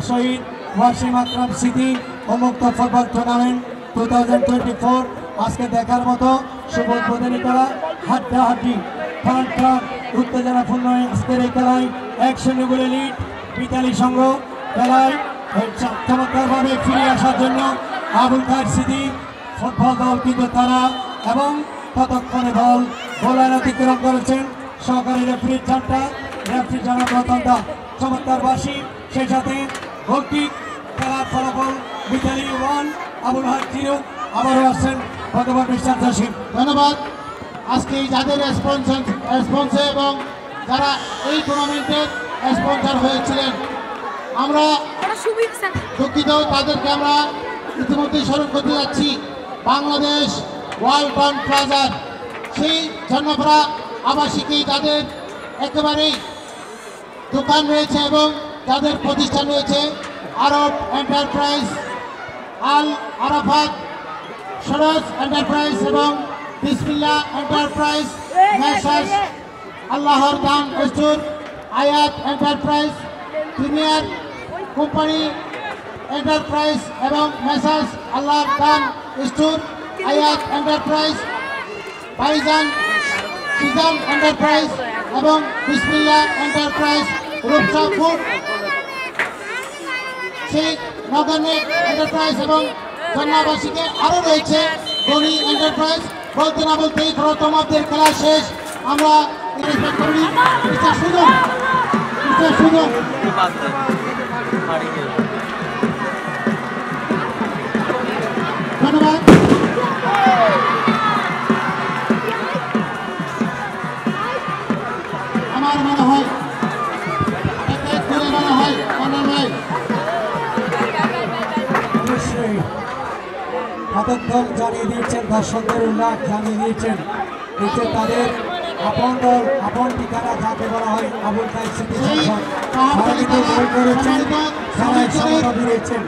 শহীদ ওয়াসিম আকরাম স্মৃতি উন্মুক্ত ফুটবল টুর্নামেন্ট 2024 আজকে দেখার মতো শুভ উদ্বোধনী করা হাড্ডাহাড্ডি টান টান উত্তেজনাপূর্ণ আজকের এই খেলায় 1-0 গোলে লিড মিতালি সংঘ। খেলায় চমৎকারভাবে ফিরে আসার জন্য আবুল খায়ের স্মৃতি ফুটবল দল কিন্তু তারা এবং ততক্ষণে দল গোলায় অতিক্রম করেছেন সহকারী রেফারি জনাব রতন দা, চমৎকার বাসী। সেই সাথে গোলকিক খেলার ফলাফল মিতালি 1, আবুল হায়ের 0। আবারও আসছেন ধন্যবাদ মিস্টার জসিম। ধন্যবাদ আজকে যাদের স্পন্সর এবং যারা এই টুর্নামেন্টের স্পন্সর হয়েছিলেন, আমরা দুঃখিত, তাদেরকে আমরা ইতিমধ্যে স্মরণ করতে যাচ্ছি। বাংলাদেশ ওয়ার্ল্ড টাউন প্লাজার সেই ঝর্ণাপাড়া আবাসিকে যাদের একেবারেই দোকান রয়েছে এবং যাদের প্রতিষ্ঠান রয়েছে, আরব এন্টারপ্রাইজ, আল আরাফাত সরোজ এন্টারপ্রাইজ এবং বিসমিল্লাহ এন্টারপ্রাইজ, মেসার্স আল্লাহর দান স্টোর, আয়াত এন্টারপ্রাইজ, প্রিমিয়ার কোম্পানি এন্টারপ্রাইজ এবং মেসার্স আল্লাহর দান স্টোর, আয়াত এন্টারপ্রাইজ, ভাইজান সিজান এন্টারপ্রাইজ এবং বিসমিল্লাহ এন্টারপ্রাইজ, রূপসা ফুড, শেখ নগরনেট এন্টারপ্রাইজ এবং জন্নাবাসীকে আরও রয়েছে গনি এন্টারপ্রাইজ। বলতে না বলতেই প্রথমার্ধের খেলা শেষ। আমরা সুযোগ ধন্যবাদ। আমার মনে হয় অবশ্যই পদক্ষেপ জানিয়ে দিয়েছেন, দর্শকদের উল্লাস জানিয়ে দিয়েছেন যে তাদের আপন দল আপন ঠিকানা যাকে বলা হয় আবুল খায়ের স্মৃতি সংসদ, তারা কিন্তু বই করেছেন, তারা সমতা দিয়েছেন।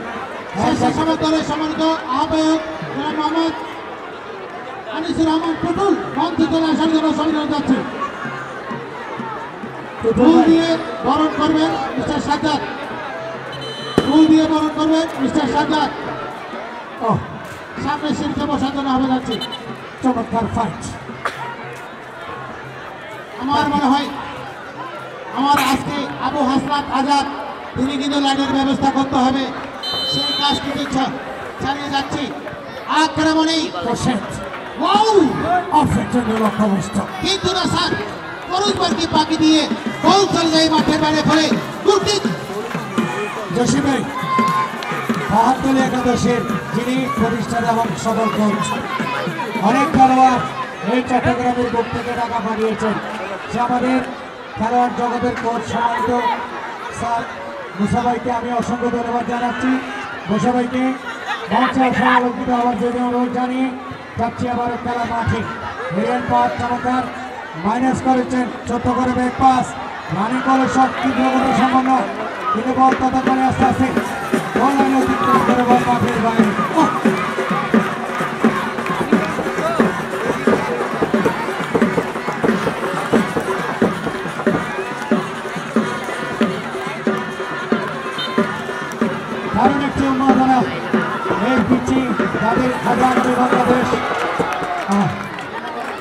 সম্মানিত আহ্বায়ক মোহাম্মদ আনিসুর রহমান টুটুল মঞ্চে চলে আসার জন্য সমিতি যাচ্ছে। ফুল দিয়ে বরণ করবেন মিস্টার সাজ্জাদ, ফুল দিয়ে বরণ করবেন মিস্টার সাজ্জাদ। সামনে শীর্ষে বসার জন্য হবে যাচ্ছে। চমৎকার ফাইট। আমার মনে হয় আমার আজকে আবু হাসনাত আজাদ তিনি কিন্তু লাইনের ব্যবস্থা করতে হবে, সেই কাজ কিন্তু চালিয়ে যাচ্ছি। আক্রমণেই কিন্তু না স্যার, করুণবার্গী পাখি দিয়ে গোল চলে যায় মাঠের বাইরে ফলে জসিম ভাই বাহাত্তর একাদশের যিনি প্রতিষ্ঠাতা এবং সদর কোচ, অনেক খেলোয়াড় এই চট্টগ্রামের বুক থেকে টাকা পাঠিয়েছেন। সে আমাদের খেলোয়াড় জগতের কোচ সম্মানিত স্যার মুসা ভাইকে আমি অসংখ্য ধন্যবাদ জানাচ্ছি। মুসা ভাইকে মঞ্চে সমালোচিত হওয়ার জন্য অনুরোধ জানিয়ে যাচ্ছি আবার খেলা মাঠে। হিরেন পাস চমৎকার মাইনাস করেছেন, ছোট্ট করে ব্যাক পাস রানিং বলে সব তীব্রগতি সম্পন্ন, কিন্তু বল ততক্ষণে আস্তে আস্তে বল লাইনে অতিক্রম করে বল মাঠের বাইরে। দারুণ একটি উন্মাদনা এই পিচে যাদের হাজার বাংলাদেশ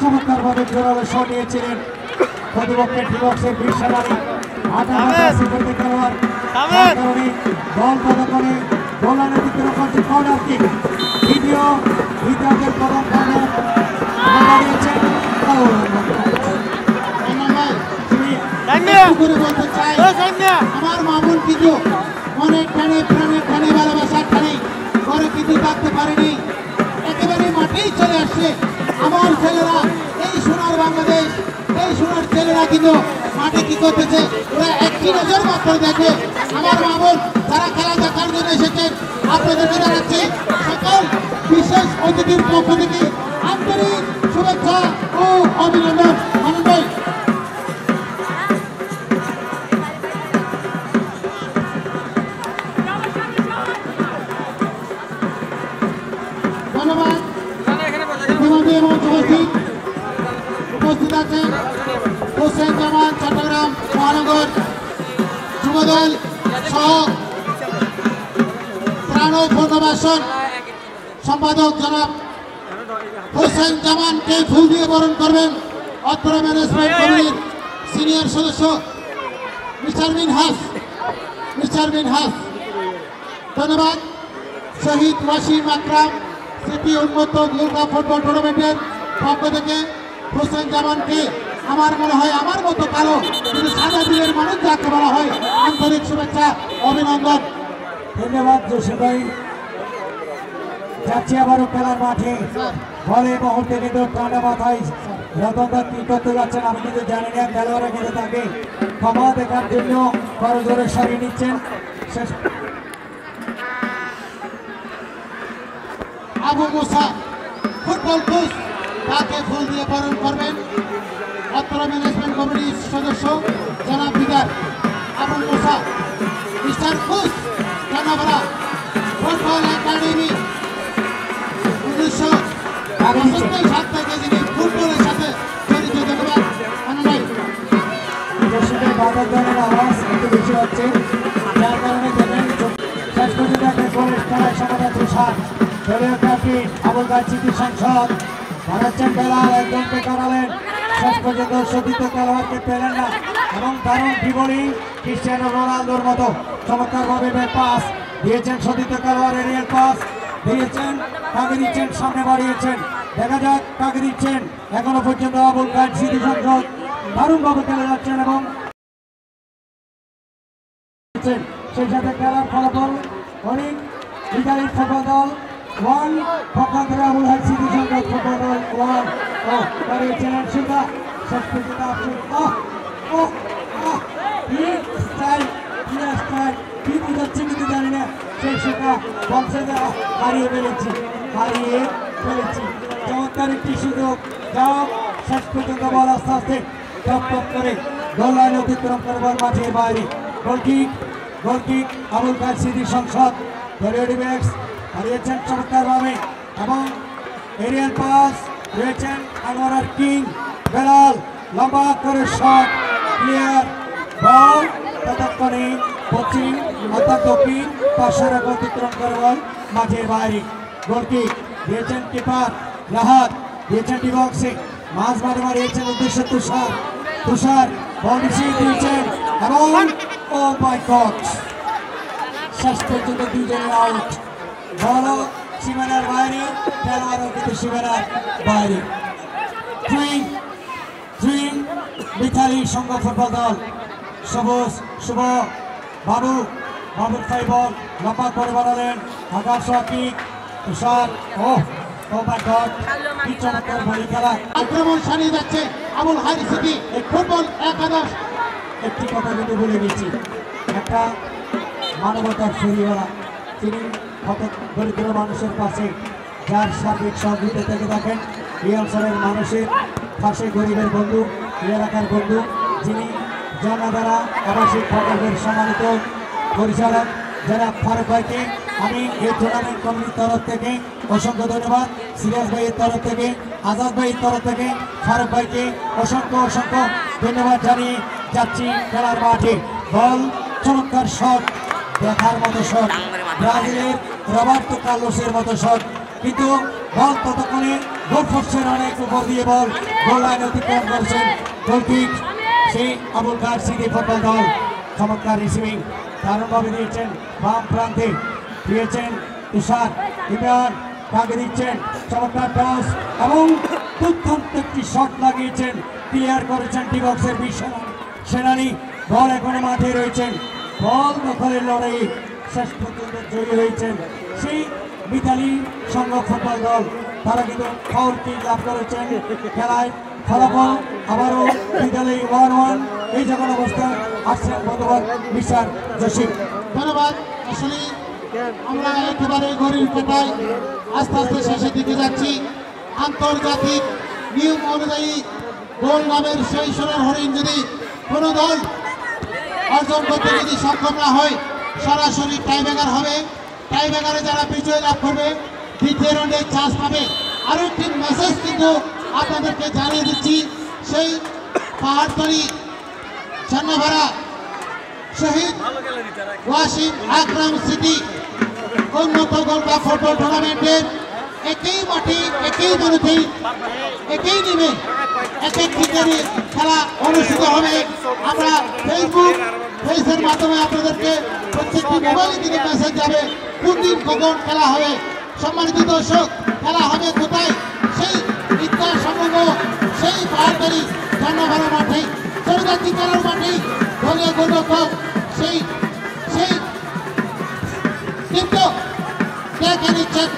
চমৎকারভাবে জোরালো শট নিয়েছিলেন প্রতিপক্ষের ডিবক্সের বিশ্বনারী খেলোয়াড়, তার কারণে বল পদকনে গোলানে অতিক্রম করছে কর্নার কিক। দ্বিতীয় ইতিহাসের প্রথম কর্নার দাঁড়িয়েছেন। আমার মামুন কিন্তু অনেক টানে প্রাণে টানে ভালোবাসার টানে করে কিন্তু থাকতে পারেনি, একেবারে মাঠেই চলে আসছে। আমার ছেলেরা এই সোনার বাংলাদেশ, এই সোনার ছেলেরা কিন্তু মাঠে কি করতেছে ওরা একটি নজর মাত্র দেখে। আমার মামুন যারা খেলা দেখার জন্য এসেছেন আপনাদেরকে জানাচ্ছি সকল বিশেষ অতিথির পক্ষ থেকে আন্তরিক শুভেচ্ছা ও অভিনন্দন। মামুন ভাই ধন্যবাদ। উপস্থিত আছেন হোসেন জামান চট্টগ্রাম মহানগর যুবদল সহ ত্রাণ ও পুনর্বাসন সম্পাদক জনাব হোসেন জামানকে ফুল দিয়ে বরণ করবেন অত্র ম্যানেজমেন্ট কমিটির সিনিয়র সদস্য মিস্টার মিনহাস। ধন্যবাদ। শহীদ ওয়াসিম আকরাম স্মৃতি উন্মুক্ত দুর্গা ফুটবল টুর্নামেন্টের পক্ষ থেকে হোসেন জামানকে আমার মনে হয় আমার মতো কালো কিন্তু সাদা দিলের মানুষ যাকে বলা হয় আন্তরিক শুভেচ্ছা অভিনন্দন। ধন্যবাদ জসিম ভাই। যাচ্ছি আবারও খেলার মাঠে, বলে মুহূর্তে কিন্তু ঠান্ডা মাথায় রতনদা কি করতে যাচ্ছেন আমি কিন্তু জানি না। খেলোয়াড়রা কিন্তু তাকে ক্ষমা দেখার জন্য করজোরে সরিয়ে নিচ্ছেন। শেষ আবু মুসা ফুটবল কোচ তাকে ফুল দিয়ে বরণ করবেন অত্র ম্যানেজমেন্ট কমিটির সদস্য জনাব বিদার আবু মুসা। মিস্টার কোচ জানাবরা ফুটবল একাডেমি 1967 থেকে যিনি ফুটবলের সাথে জড়িত। ধন্যবাদ ভাই। দর্শকের বাধার আওয়াজ একটু বেশি হচ্ছে, যার কারণে দেখেন শেষ পর্যন্ত একটা গোলের খেলায় সমাধান তুষার দলীয় ক্যাপ্টেন আবুল গাজী স্মৃতি সংসদ বানাচ্ছেন বেলাল, একজনকে করালেন, শেষ পর্যন্ত সতীর্থ খেলোয়াড়কে পেলেন না এবং দারুণ বিবরী ক্রিস্টিয়ানো রোনালদোর মতো চমৎকারভাবে পাস দিয়েছেন সতীর্থ খেলোয়াড়। এরিয়াল পাস দিয়েছেন, কাকে দিচ্ছেন, সামনে বাড়িয়েছেন, দেখা যাক কাকে দিচ্ছেন। এখনো পর্যন্ত আবুল গাজী স্মৃতি সংসদ দারুণভাবে খেলে যাচ্ছেন এবং সেই সাথে খেলার ফলাফল অনেক বিদায়ী ফুটবল দল 1 পক্ষান্তরে আবুল গাজী স্মৃতি সংসদ ফুটবল দল 1 ও বাড়িয়েছিলেন সুন্দর। শেষ পর্যন্ত কি বুঝাচ্ছে কিন্তু জানি না, সেই সেটা বংশে হারিয়ে ফেলেছি। চমৎকার একটি সুযোগ, যাও শেষ পর্যন্ত বল আস্তে আস্তে টপ করে গোল লাইন অতিক্রম করে বল মাঠের বাইরে। গোলকিক আবুল গাজী স্মৃতি সংসদ দলীয় ডিফেন্স হারিয়েছেন চমৎকারভাবে এবং এরিয়াল পাস রয়েছেন আনোয়ার কিং বেলাল লম্বা করে শট ক্লিয়ার বল ততক্ষণে পশ্চিম অর্থাৎ দক্ষিণ পাশের অতিক্রম করে বল মাঝের বাইরে গোলকিক দিয়েছেন কিপার রাহাত দিয়েছেন ডি বক্সে মাঝ মারে মারিয়েছেন উদ্দেশ্য তুষার তুষার বল মিশিয়ে দিয়েছেন এবং ও মাই গড শেষ পর্যন্ত দুজনের আউট বল সীমানার বাইরে খেলোয়াড়ও কিন্তু সীমানার বাইরে ড্রিম মিথালি সংঘ ফুটবল দল সবুজ শুভ বাবুর ফাই বল লম্বা করে বাড়ালেন আকাশ কিক তুষার ও মাই গড কি চমৎকার ভলি খেলা আক্রমণ সারিয়ে যাচ্ছে আবুল হাই সিটি ফুটবল একাদশ। একটি কথা কিন্তু বলে দিচ্ছি, একটা মানবতার ফেরিওয়ালা, তিনি কত দরিদ্র মানুষের পাশে যার সার্বিক সহযোগিতা থেকে দেখেন এই অঞ্চলের মানুষের পাশে গরিবের বন্ধু এলাকার বন্ধু, যিনি জনদ্বারা আবাসিক প্রকল্পের সম্মানিত পরিচালক যারা ফারুক ভাইকে আমি এই টুর্নামেন্ট কমিটির তরফ থেকে অসংখ্য ধন্যবাদ, সিরাজ ভাইয়ের তরফ থেকে আজাদ ভাইয়ের তরফ থেকে ফারুক ভাইকে অসংখ্য ধন্যবাদ জানিয়ে যাচ্ছি খেলার মাঠে। বল চমৎকার শট, দেখার মতো শট, ব্রাজিলের রবার্তো কার্লোসের মতো শট, কিন্তু বল ততক্ষণে গোলপোস্টের অনেক উপর দিয়ে বল গোল লাইন অতিক্রম করছেন গোলকিক সেই আবুল কার সিটি ফুটবল দল। চমৎকার রিসিভিং দারুণভাবে দিয়েছেন বাম প্রান্তে, দিয়েছেন তুষার ইমরান কাকে দিচ্ছেন চমৎকার টস এবং দুর্দান্ত একটি শট লাগিয়েছেন, ক্লিয়ার করেছেন ডি বক্সের সেনানি। বল এখনো মাঠে রয়েছেন, বল দখলের লড়াই শেষ পর্যন্ত জয়ী হয়েছেন সেই মিতালি সংঘ ফুটবল দল। তারা কিন্তু ফাউল কিক লাভ করেছেন। খেলায় ফলাফল আবারও বিদ্যালয় 1-1 এই যখন অবস্থায় আসছেন ধন্যবাদ মিস্টার জসিম। ধন্যবাদ। আসলে আমরা একেবারে ঘড়ির কাঁটায় আস্তে আস্তে শেষের দিকে যাচ্ছি। আন্তর্জাতিক নিয়ম অনুযায়ী গোল নামের সেই সোনার হরিণ যদি কোনো দল অর্জন করতে যদি সক্ষম না হয় সরাসরি টাইব্রেকার হবে। টাইব্রেকারে যারা বিজয় লাভ করবে দ্বিতীয় রাউন্ডে চান্স পাবে। আরও একটি মেসেজ কিন্তু আপনাদেরকে জানিয়ে দিচ্ছি, সেই পাহাড়তলি ছান্নাভাড়া শহীদ ওয়াসিম আকরাম সিটি উন্নত গোল্ড কাপ ফুটবল টুর্নামেন্টের একই মাঠে একই মাঠে একই নিমে এক এক ক্রিকেটের খেলা অনুষ্ঠিত হবে। আমরা ফেসের মাধ্যমে আপনাদেরকে প্রত্যেকটি মোবাইলে কিন্তু মেসেজ যাবে কোন দিন কখন খেলা হবে। সম্মানিত দর্শক, খেলা হবে কোথায়? সেই বিদ্যা সমগ্র সেই পাহাড়তলি ছান্নাভাড়া মাঠে চৌরাশি খেলার মাঠে দলীয় গোলরক্ষক সেই কিন্তু দেখে নিচ্ছেন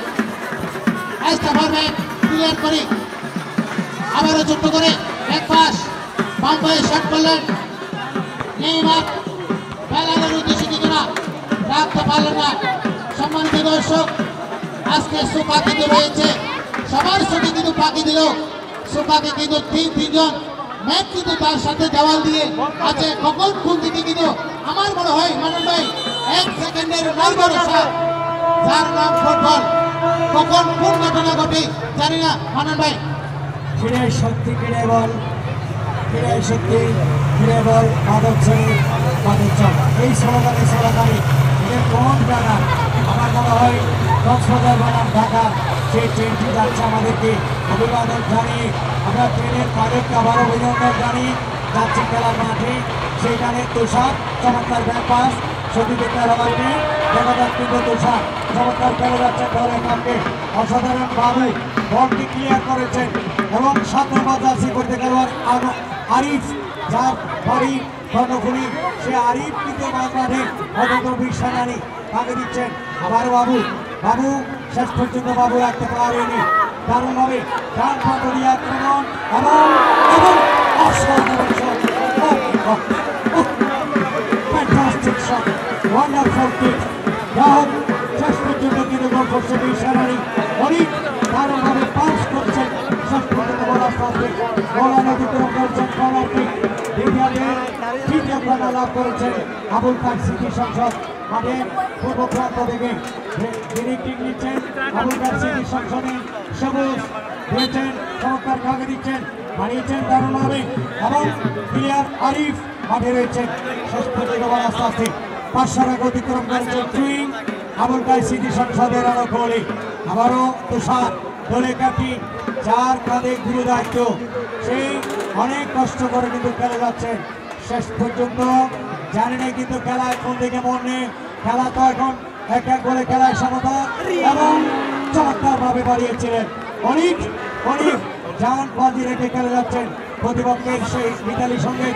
ক্লিয়ার করে আবারও যুক্ত করে এক পাস বাম পায়ে শট করলেন নেইমার, বেলালের উদ্দেশ্যে দিকে না রাখতে পারলেন না। সম্মানিত দর্শক, আজকে সুপা কিন্তু রয়েছে, সবার সাথে কিন্তু পাখি দিল সুপাকে কিন্তু তিনজন ম্যাচ কিন্তু তার সাথে দেওয়াল দিয়ে আছে। কখন কোন দিকে কিন্তু আমার মনে হয় মানন ভাই 1 সেকেন্ডের নর্বরতা যার নাম ফুটবল, কখন কোন ঘটনা ঘটে জানি না মানন ভাই। ফিরে শক্তি ফিরে বল, ফিরে শক্তি ফিরে বল, মাদক ছেড়ে মাদক চল, এই স্লোগানে এদের কোন জায়গা আমার মনে হয় কক্সবাজার বনাম ঢাকা সেই ট্রেনটি যাচ্ছে। আমাদেরকে অভিবাদন জানিয়ে আমরা ট্রেনের তাদেরকে আবার অভিনন্দন জানিয়ে যাচ্ছি খেলার মাঠে। সেইখানে তুষার চমৎকার ব্যাক পাস সতীদের রবার্টে দেখা যাক কিন্তু তুষার চমৎকার খেলে যাচ্ছে দলের কাছে অসাধারণ ভাবে বলটি ক্লিয়ার করেছেন এবং 7 নম্বর জার্সি করতে খেলোয়াড় আরিফ যার বাড়ি কর্ণফুলি, সে আরিফ কিন্তু মাঠে অন্তত সেনানি তাকে দিচ্ছেন আবার বাবু শেষ পর্যন্ত বাবু রাখতে পারেনি দারুণভাবে ডান পাতলি আক্রমণ এবং অসাধারণ shot, fantastic shot, wonderful kick. শেষ পর্যন্ত কিন্তু গোল করছে সেনানি অনেক দারুণভাবে পাস করছেন শেষ পর্যন্ত বলার সাথে গোলান অতিক্রম করছেন কর্নার কিক। তৃতীয় কর্নার লাভ করেছেন আবুল কার সিটি সংসদ মাঠের পূর্ব প্রান্ত থেকে যিনি কিক নিচ্ছেন আবুল কার সিটি সংসদে সবুজ দিয়েছেন, চমৎকার কাকে দিচ্ছেন, বানিয়েছেন দারুণভাবে এবং প্লেয়ার আরিফ মাঠে রয়েছেন। শেষ পর্যন্ত আস্তে আস্তে 500 রান অতিক্রম করেছেন চুইং আবুল কাই স্মৃতি সংসদের আরো গোলে। আবারও তুষার দলে ক্যাপ্টেন, যার কাঁধে গুরু দায়িত্ব, সেই অনেক কষ্ট করে কিন্তু খেলে যাচ্ছেন শেষ পর্যন্ত। জানি না কিন্তু খেলায় কোন দিকে মন নেই, খেলা তো এখন এক এক করে খেলায় সমতা এবং চমৎকার ভাবে বাড়িয়েছিলেন। অনেক অনেক জান বাজি রেখে খেলে যাচ্ছেন প্রতিপক্ষের সেই মিতালি সঙ্গে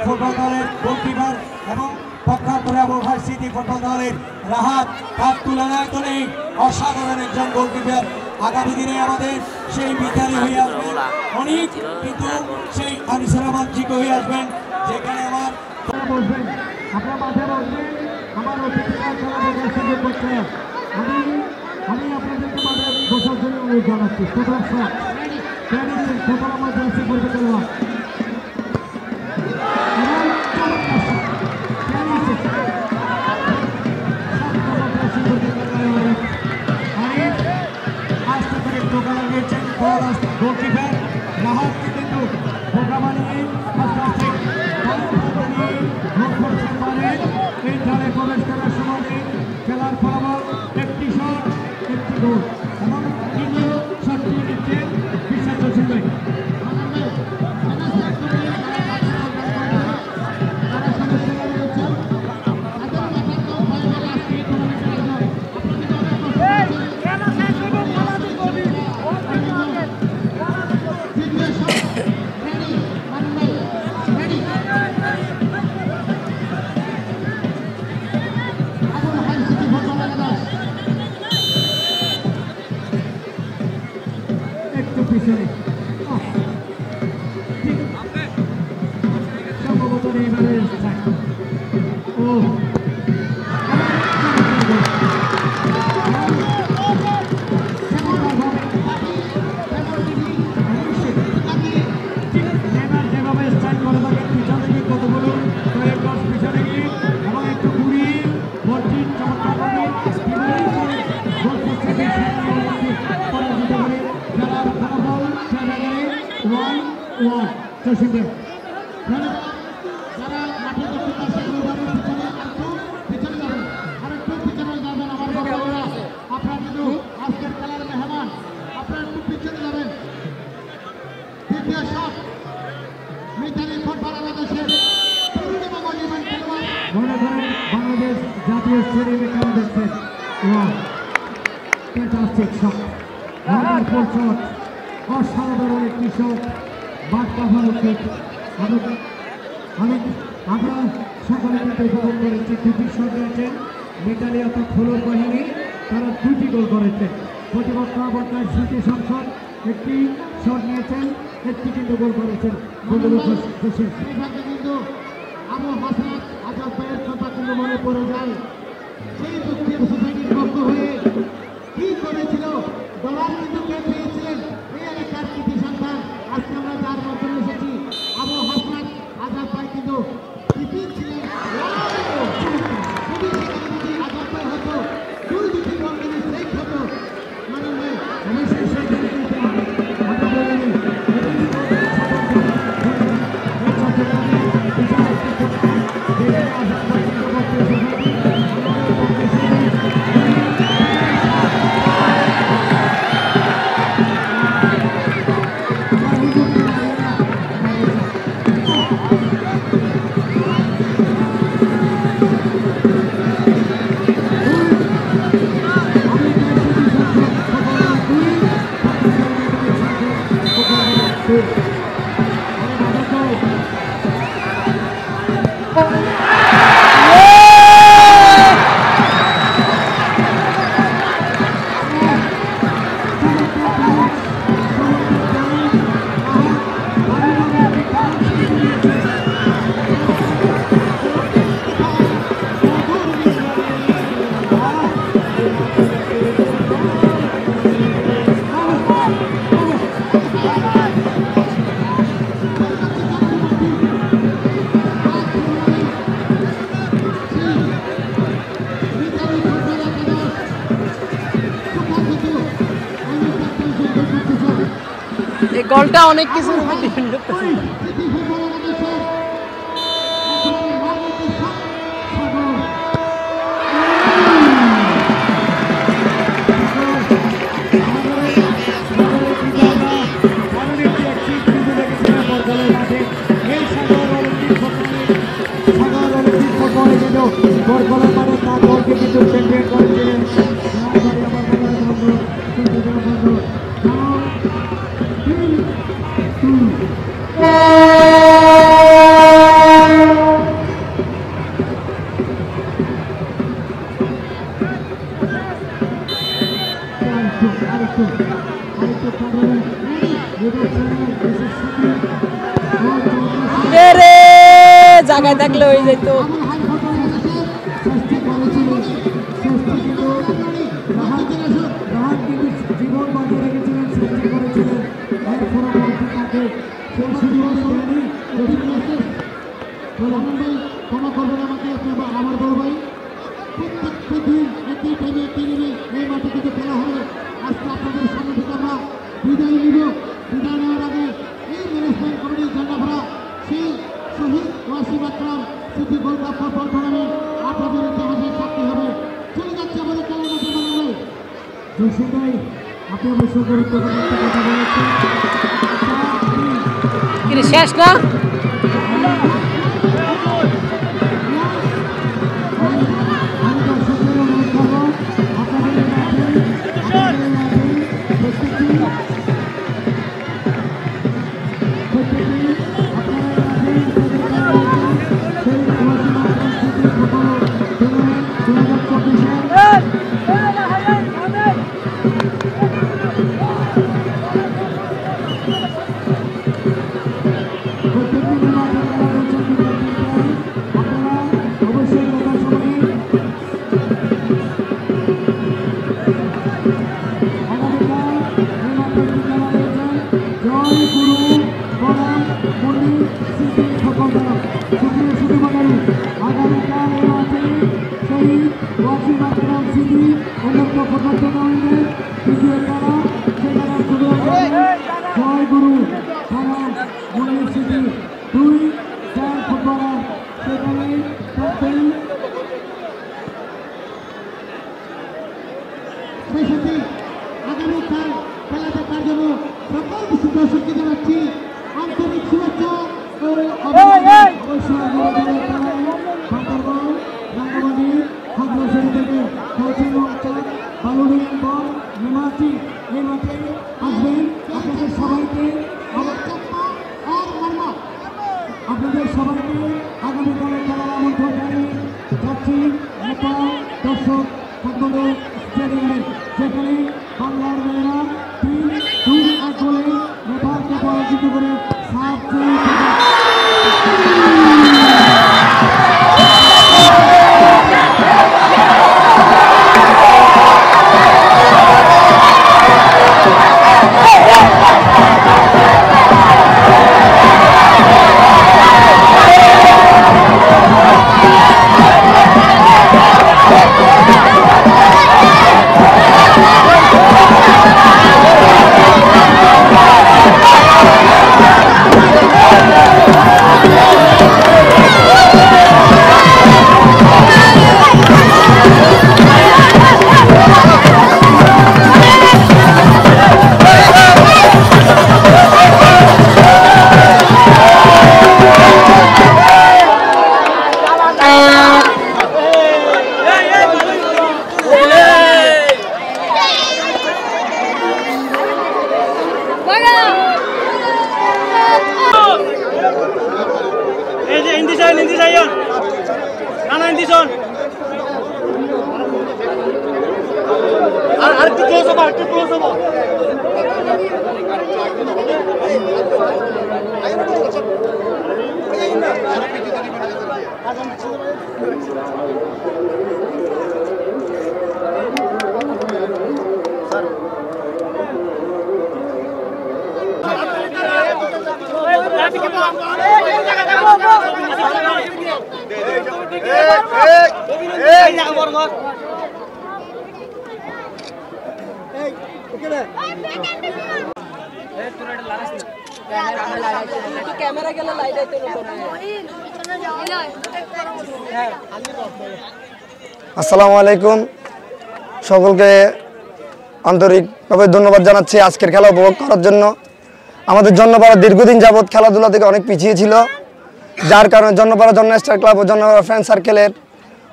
ফুটবল দলের গোলকিপার এবং পক্ষান্তরে আবুল কাই স্মৃতি ফুটবল দলের রাহাত হাত তুলে নেয় তোলে। অসাধারণ একজন গোলকিপার, আগামী দিনে আমাদের সেই মিতালি হয়ে আসবেন অনেক, কিন্তু সেই আনিসুর রহমান জিকো হয়ে আসবেন, যেখানে আমার বসবেন, আপনার মাঠে বসবেন। আমার অতিথিরা খেলা দেখার সুযোগ করছে। আমি আপনাদেরকে মাঠে বসার জন্য অনুরোধ জানাচ্ছি। প্রথম শট প্রথম আমার জার্সি করবে খেলোয়াড় গোলকিপার রাহাতকে কিন্তু বোকা বানিয়ে আস্তে আস্তে এই দলে প্রবেশ করার সময় খেলার ফলাফল একটি শট একটি গোল এবং তৃতীয় শটটি নিচ্ছে বিশ্বাস জসিম। একটু পিছনে সম্ভবত এবারে ও যেভাবে স্ট্রাইক করে থাকে পিছন থেকে কতগুলো কয়েক গজ পিছনে গিয়ে এবং একটু ঘুরিয়ে বলটি চমৎকার করে পরাজিত করে খেলার ফলাফল 1-1 জসিম। যারা মাঠে দেখতে পাচ্ছেন পিছনে যাবেন, আরেকটু পিছনে যাবেন আমার বন্ধুরা। আপনারা কিন্তু আজকের খেলার মেহমান, আপনারা একটু পিছনে যাবেন। দ্বিতীয় শট মিতালি ফুটবল বাংলাদেশের মনে করেন বাংলাদেশ জাতীয় স্টেডিয়ামে খেলা দেখছেন। ফ্যান্টাস্টিক শট, ওয়ান্ডারফুল শট, অসাধারণ একটি শট, বাদ কাভানো কিক। আমরা সকলে কিন্তু উপভোগ করেছি। দুটি শট দিয়েছেন মিতালি অর্থাৎ ফুলর বাহিনী, তারা 2টি গোল করেছেন। প্রতিপক্ষ আবুল কাই স্মৃতি সংসদ একটি শট নিয়েছেন, একটি কিন্তু গোল করেছেন। কিন্তু আবু হাসনাত আজাদ ভাইয়ের কথা কিন্তু মনে পড়ে যায়। সেই মুসলিম সোসাইটির পক্ষ হয়ে কি করেছিল, ডলার কিন্তু কে পেয়েছিলেন এই এলাকার কৃতি সন্তান। আজকে আমরা যার মাধ্যমে এসেছি, আবু হাসনাত আজাদ ভাই কিন্তু ছিলেন। যদি সেখানে যদি আজাদ ভাই হতো, দুটি গোল যদি সেট হতো, মানে অবশ্যই সেখানে কিন্তু আমরা বলিনি গোলটা অনেক কিছুর উপর ডিপেন্ড করতেছে। জায়গায় থাকলে হয়ে যেত। জীবন বাঁচিয়ে রেখেছিলেন, সৃষ্টি করেছিলেন, এর পরবর্তী তাকে সেই সুযোগ ক্ষমা করবেন আমাকে, আমার বড় ভাই। প্রত্যেকটা দিন একই টাইমে একই দিনে এই মাঠে থেকে খেলা হবে। আজকে আপনাদের সামনে থেকে আমরা বিদায় নিব। বিদায় নেওয়ার আগে এই ম্যানেজমেন্ট কমিটির ঝান্ডাভরা সেই শহীদ ওয়াসিম আকরাম স্মৃতি গোল্ড কাপ ফুটবল টুর্নামেন্ট আপনাদের ইতিহাসে সাক্ষী হবে। চলে যাচ্ছে আমাদের খেলার মাঠে বানানো জসিম ভাই, আপনি অবশ্য গুরুত্বপূর্ণ একটা কথা বলেছেন। শেষ না আগামীকাল খেলা দেখার জন্য সকল কিছু দর্শককে জানাচ্ছি আন্তরিক শুভেচ্ছা ও রাঙ্গামাটি খাগড়াছড়ি থেকে বালুরিয়ান বল মেমাচি এই মাঠে আসবেন। আপনাদের সবাইকে আপনাদের সবাইকে আগামীকালের খেলার আমন্ত্রণ জানিয়ে যাচ্ছি নেপাল দর্শক ফুটবল স্টেডিয়ামে, যেখানে বাংলার মেয়েরা 3-2 গোলে নেপালকে পরাজিত করে সাত ক্যামেরা গেলে লাইট আইতে আসসালামু আলাইকুম, সকলকে আন্তরিকভাবে ধন্যবাদ জানাচ্ছি আজকের খেলা উপভোগ করার জন্য। আমাদের জন্যপাড়া দীর্ঘদিন যাবৎ খেলাধুলা থেকে অনেক পিছিয়ে ছিল, যার কারণে জন্যপাড়া জন্নাস্টার ক্লাব ও জন্যপাড়া ফ্রেন্ড সার্কেলের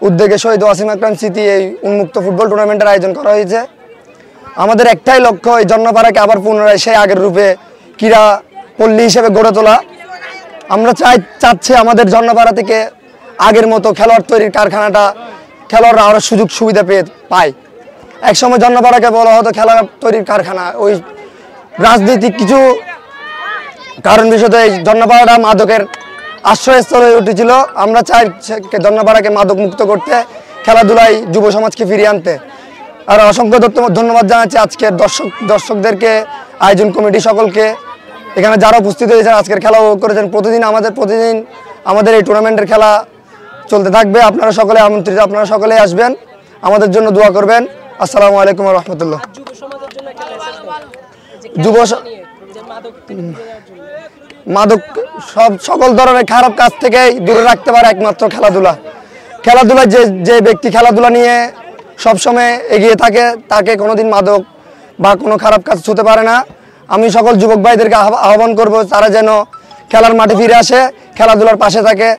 উদ্যোগে শহীদ ওয়াসিম আকরাম স্মৃতি এই উন্মুক্ত ফুটবল টুর্নামেন্টের আয়োজন করা হয়েছে। আমাদের একটাই লক্ষ্য, এই জন্যপাড়াকে আবার পুনরায় সেই আগের রূপে ক্রীড়া পল্লী হিসেবে গড়ে তোলা। আমরা চাচ্ছি আমাদের জন্যপাড়া থেকে আগের মতো খেলোয়াড় তৈরির কারখানাটা খেলোয়াড়রা আরও সুযোগ সুবিধা পায়। একসময় জন্যপাড়াকে বলা হতো খেলা তৈরির কারখানা, ওই রাজনৈতিক কিছু কারণ বিষয়ে এই জন্যপাড়াটা মাদকের আশ্রয়স্থল হয়ে উঠেছিল। আমরা চাই জন্যপাড়াকে মাদক মুক্ত করতে, খেলাধুলায় যুব সমাজকে ফিরিয়ে আনতে। আর অসংখ্য ধন্যবাদ জানাচ্ছি আজকের দর্শকদেরকে, আয়োজন কমিটি সকলকে, এখানে যারা উপস্থিত হয়েছেন আজকের খেলা উপভোগ করেছেন। প্রতিদিন আমাদের এই টুর্নামেন্টের খেলা চলতে থাকবে। আপনারা সকলে আমন্ত্রিত, আপনারা সকলে আসবেন, আমাদের জন্য দোয়া করবেন। আসসালামু আলাইকুম ওয়া রাহমাতুল্লাহ। মাদক সকল ধরনের খারাপ কাজ থেকে দূরে রাখতে পারে একমাত্র খেলাধুলা। যে ব্যক্তি খেলাধুলা নিয়ে সবসময় এগিয়ে থাকে তাকে কোনোদিন মাদক বা কোনো খারাপ কাজ হতে পারে না। আমি সকল যুবক ভাইদেরকে আহ্বান করব তারা যেন খেলার মাঠে ফিরে আসে, খেলাধুলার পাশে থাকে।